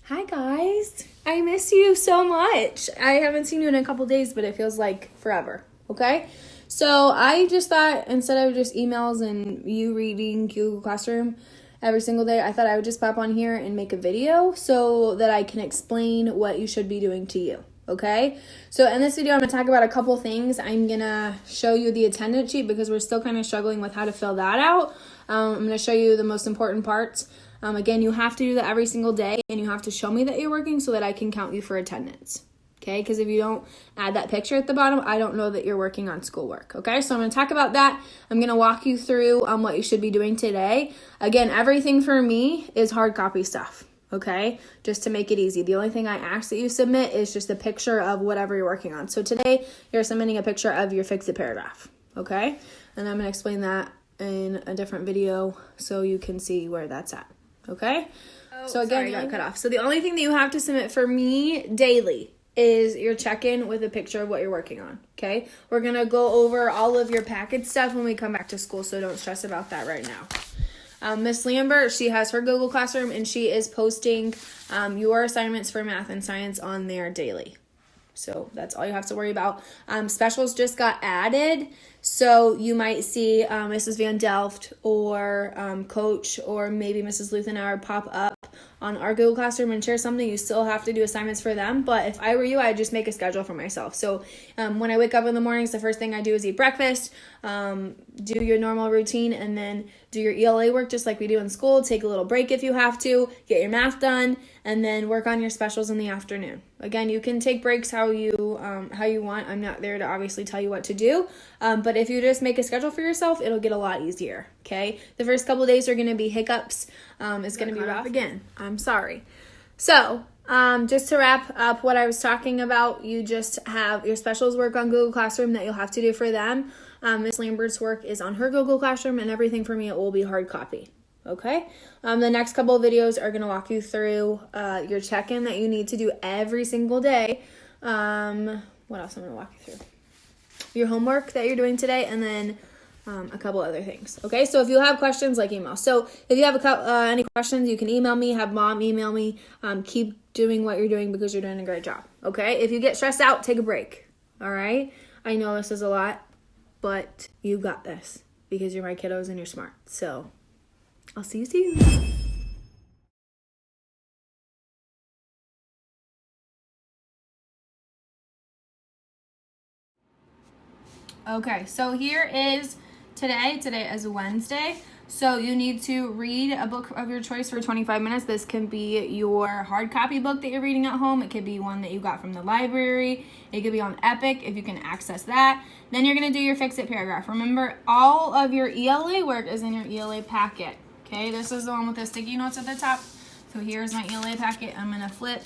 Hi guys, I miss you so much. I haven't seen you in a couple days, but it feels like forever, okay? So I just thought instead of just emails and you reading Google Classroom every single day, I thought I would just pop on here and make a video so that I can explain what you should be doing to you, okay? So in this video, I'm gonna talk about a couple things. I'm gonna show you the attendance sheet because we're still kind of struggling with how to fill that out. I'm gonna show you the most important parts. Again, you have to do that every single day, and you have to show me that you're working so that I can count you for attendance, okay? Because if you don't add that picture at the bottom, I don't know that you're working on schoolwork, okay? So I'm going to talk about that. I'm going to walk you through what you should be doing today. Again, everything for me is hard copy stuff, okay? Just to make it easy. The only thing I ask that you submit is just a picture of whatever you're working on. So today, you're submitting a picture of your fix-it paragraph, okay? And I'm going to explain that in a different video so you can see where that's at. Okay? So again, got cut off. So the only thing that you have to submit for me daily is your check-in with a picture of what you're working on. Okay? We're going to go over all of your packet stuff when we come back to school, so don't stress about that right now. Miss Lambert, she has her Google Classroom, and she is posting your assignments for math and science on there daily. So that's all you have to worry about. Specials just got added. So you might see Mrs. Van Delft or Coach or maybe Mrs. Luthenauer pop up on our Google Classroom and share something. You still have to do assignments for them. But if I were you, I'd just make a schedule for myself. So when I wake up in the mornings, the first thing I do is eat breakfast, do your normal routine, and then do your ELA work just like we do in school. Take a little break if you have to, get your math done, and then work on your specials in the afternoon. Again, you can take breaks how you want. I'm not there to obviously tell you what to do, but if you just make a schedule for yourself, it'll get a lot easier, okay? The first couple days are going to be hiccups. It's going to be rough again. I'm sorry. So, just to wrap up what I was talking about, you just have your specials work on Google Classroom that you'll have to do for them. Miss Lambert's work is on her Google Classroom, and everything for me, it will be hard copy. Okay? The next couple of videos are going to walk you through your check-in that you need to do every single day. What else I'm going to walk you through? Your homework that you're doing today, and then a couple other things. Okay? So if you have questions, like email. So if you have any questions, you can email me, have mom email me. Keep doing what you're doing because you're doing a great job. Okay? If you get stressed out, take a break. All right? I know this is a lot, but you got this because you're my kiddos and you're smart. So I'll see you soon. Okay, so here is today. Today is Wednesday. So you need to read a book of your choice for 25 minutes. This can be your hard copy book that you're reading at home. It could be one that you got from the library. It could be on Epic if you can access that. Then you're going to do your fix-it paragraph. Remember, all of your ELA work is in your ELA packet. Okay, this is the one with the sticky notes at the top. So here's my ELA packet. I'm going to flip.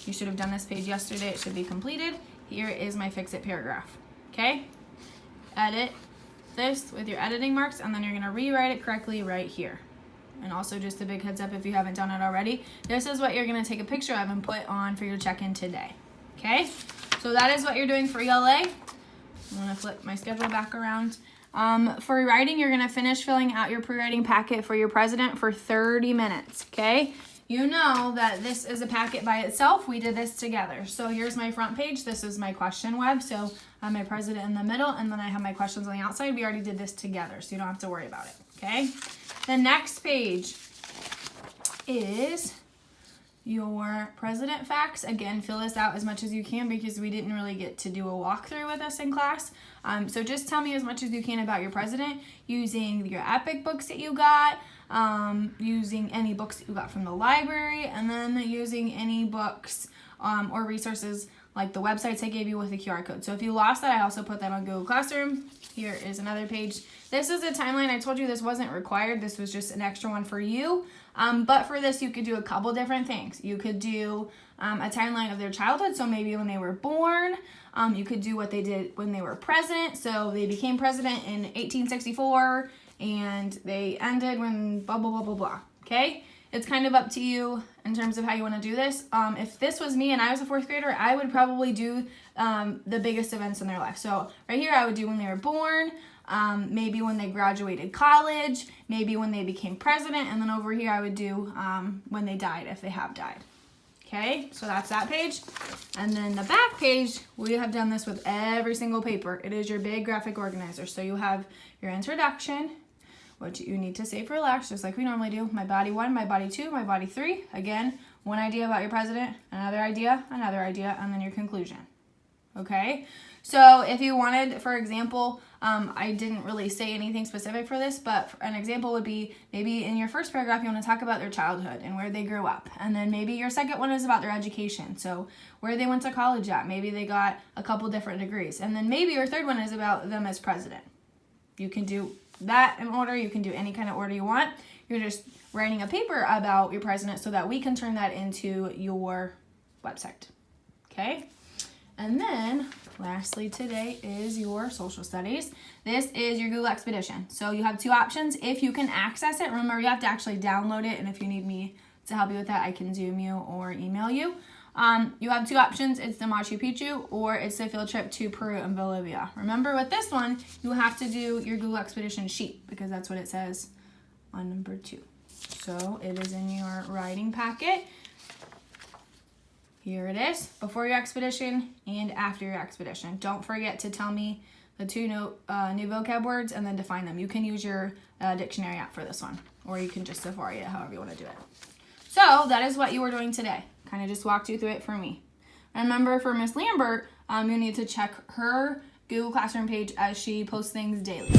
You should have done this page yesterday. It should be completed. Here is my fix-it paragraph. Okay, edit this with your editing marks, and then you're going to rewrite it correctly right here. And also just a big heads up if you haven't done it already, this is what you're going to take a picture of and put on for your check-in today. Okay, so that is what you're doing for ELA. I'm going to flip my schedule back around. For writing, you're going to finish filling out your pre-writing packet for your president for 30 minutes, okay? You know that this is a packet by itself. We did this together. So here's my front page. This is my question web. So I have my president in the middle, and then I have my questions on the outside. We already did this together, so you don't have to worry about it, okay? The next page is your president facts. Again, fill this out as much as you can because we didn't really get to do a walkthrough with us in class. So just tell me as much as you can about your president using your Epic books that you got, using any books that you got from the library, and then using any books or resources like the websites I gave you with the QR code. So if you lost that, I also put that on Google Classroom. Here is another page. This is a timeline. I told you this wasn't required. This was just an extra one for you. But for this, you could do a couple different things. You could do a timeline of their childhood, so maybe when they were born. You could do what they did when they were president. So they became president in 1864, and they ended when blah, blah, blah, blah, blah. Okay? It's kind of up to you in terms of how you want to do this. If this was me and I was a fourth grader, I would probably do the biggest events in their life. So right here, I would do when they were born, maybe when they graduated college, maybe when they became president, and then over here I would do when they died, if they have died. Okay, so that's that page. And then the back page, we have done this with every single paper. It is your big graphic organizer. So you have your introduction, which you need to save for last, just like we normally do. My body 1, my body 2, my body 3. Again, one idea about your president, another idea, and then your conclusion. Okay, so if you wanted, for example, I didn't really say anything specific for this, but an example would be maybe in your first paragraph, you want to talk about their childhood and where they grew up. And then maybe your second one is about their education. So where they went to college at, maybe they got a couple different degrees. And then maybe your third one is about them as president. You can do that in order. You can do any kind of order you want. You're just writing a paper about your president so that we can turn that into your website. Okay? And then, lastly today is your social studies. This is your Google Expedition. So you have 2 options. If you can access it, remember you have to actually download it. And if you need me to help you with that, I can Zoom you or email you. You have 2 options. It's the Machu Picchu or it's the field trip to Peru and Bolivia. Remember with this one, you have to do your Google Expedition sheet because that's what it says on number 2. So it is in your writing packet. Here it is, before your expedition and after your expedition. Don't forget to tell me the 2 new vocab words and then define them. You can use your dictionary app for this one, or you can just Safari it, however you want to do it. So that is what you were doing today. Kind of just walked you through it for me. Remember for Miss Lambert, you need to check her Google Classroom page as she posts things daily.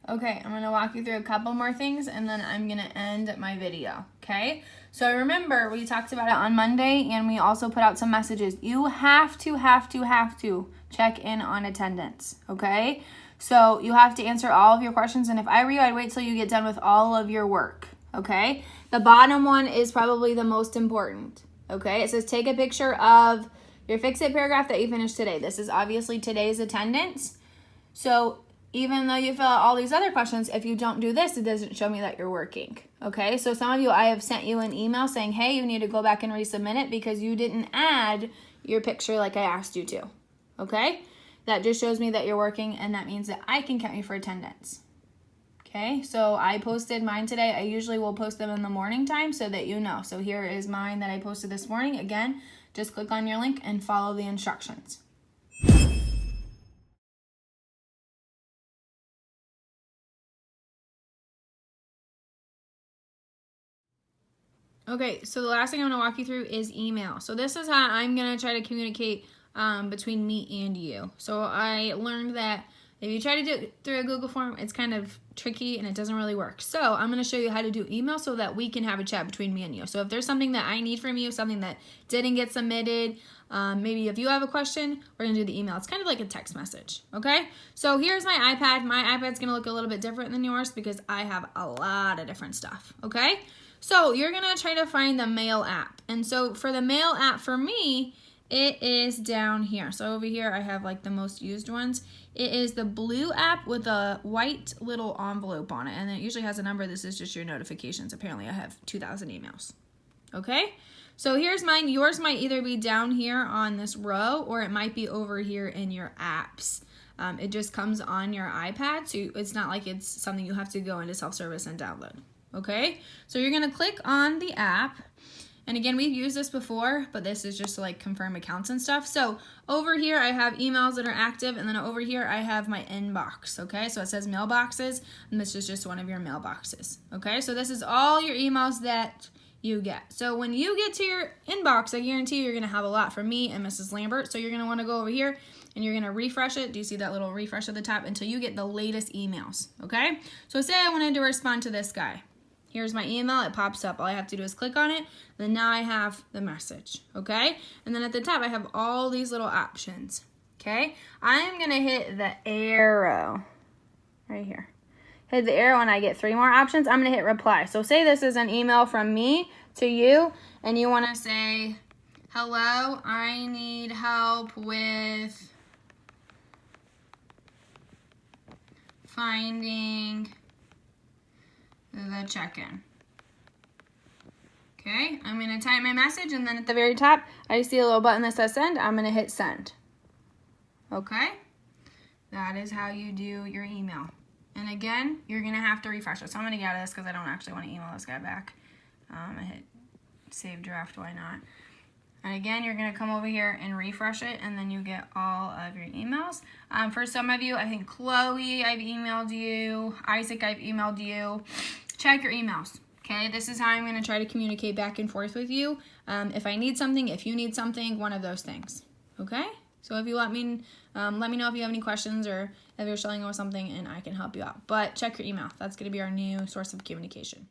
Okay, I'm going to walk you through a couple more things and then I'm going to end my video, okay? So remember, we talked about it on Monday and we also put out some messages. You have to check in on attendance, okay? So you have to answer all of your questions, and if I were you, I'd wait till you get done with all of your work, okay? The bottom one is probably the most important, okay? It says take a picture of your fix-it paragraph that you finished today. This is obviously today's attendance. So even though you fill out all these other questions, if you don't do this, it doesn't show me that you're working, okay? So some of you, I have sent you an email saying, hey, you need to go back and resubmit it because you didn't add your picture like I asked you to, okay? That just shows me that you're working, and that means that I can count you for attendance, okay? So I posted mine today. I usually will post them in the morning time so that you know. So here is mine that I posted this morning. Again, just click on your link and follow the instructions. Okay, so the last thing I'm going to walk you through is email. So this is how I'm going to try to communicate between me and you. So I learned that if you try to do it through a Google form, it's kind of tricky and it doesn't really work. So I'm going to show you how to do email so that we can have a chat between me and you. So if there's something that I need from you, something that didn't get submitted, maybe if you have a question, we're going to do the email. It's kind of like a text message, okay? So here's my iPad. My iPad's going to look a little bit different than yours because I have a lot of different stuff, okay? So you're going to try to find the mail app. And so for the mail app for me, it is down here. So over here I have like the most used ones. It is the blue app with a white little envelope on it. And it usually has a number. This is just your notifications. Apparently I have 2,000 emails. Okay? So here's mine. Yours might either be down here on this row or it might be over here in your apps. It just comes on your iPad. So it's not like it's something you have to go into self-service and download. Okay, so you're going to click on the app, and again, we've used this before, but this is just to like confirm accounts and stuff. So over here, I have emails that are active, and then over here, I have my inbox, okay? So it says mailboxes, and this is just one of your mailboxes, okay? So this is all your emails that you get. So when you get to your inbox, I guarantee you're going to have a lot from me and Mrs. Lambert, so you're going to want to go over here, and you're going to refresh it. Do you see that little refresh at the top? Until you get the latest emails, okay? So say I wanted to respond to this guy. Here's my email. It pops up. All I have to do is click on it. Then now I have the message, okay? And then at the top, I have all these little options, okay? I'm going to hit the arrow right here. Hit the arrow and I get 3 more options. I'm going to hit reply. So say this is an email from me to you, and you want to say, hello, I need help with finding the check-in. Okay, I'm going to type my message, and then at the very top, I see a little button that says send. I'm going to hit send. Okay, That is how you do your email. And again, you're going to have to refresh it. So I'm going to get out of this because I don't actually want to email this guy back. I hit save draft, why not? And again, you're going to come over here and refresh it, and then you get all of your emails. For some of you, I think Chloe, I've emailed you. Isaac, I've emailed you. Check your emails. Okay, this is how I'm going to try to communicate back and forth with you. If I need something, if you need something, one of those things. Okay? So if you let me know if you have any questions or if you're struggling with something, and I can help you out. But check your email. That's going to be our new source of communication.